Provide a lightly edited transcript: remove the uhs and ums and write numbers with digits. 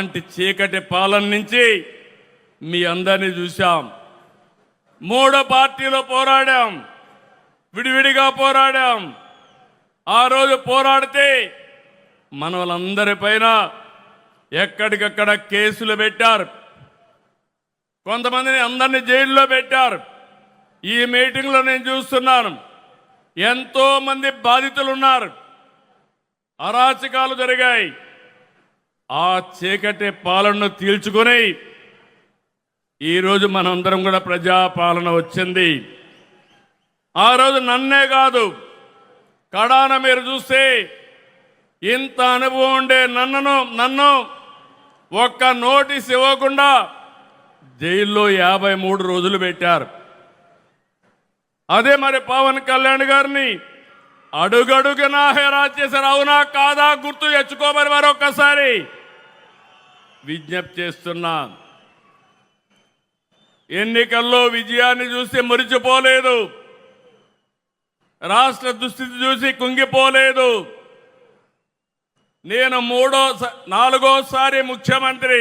అలాంటి చీకటి పాలన నుంచి మీ అందరినీ చూశాం. 3 పార్టీలు పోరాడాం, విడివిడిగా పోరాడాం. ఆ రోజు పోరాడితే మన వాళ్ళందరిపైన ఎక్కడికక్కడ కేసులు పెట్టారు, కొంతమందిని అందరినీ జైల్లో పెట్టారు. ఈ మీటింగ్లో నేను చూస్తున్నాను, ఎంతో మంది బాధితులు ఉన్నారు, అరాచకాలు జరిగాయి. ఆ చీకటి పాలనను తీల్చుకొని ఈరోజు మనందరం కూడా ప్రజాపాలన వచ్చింది. ఆ రోజు నన్నే కాదు, కడాన మీరు చూస్తే ఇంత అనుభవం ఉండే నన్ను ఒక్క నోటీస్ ఇవ్వకుండా జైల్లో 53 రోజులు పెట్టారు. అదే మరి పవన్ కళ్యాణ్ గారిని అడుగడుగునా హెరాస్ చేశారు. అవునా కాదా గుర్తు తెచ్చుకోమని మరొకసారి విజ్ఞప్తి చేస్తున్నా. ఎన్నికల్లో విజయాన్ని చూసి మురిచిపోలేదు, రాష్ట్ర దుస్థితి చూసి కుంగిపోలేదు. నేను 4వ సారి ముఖ్యమంత్రి.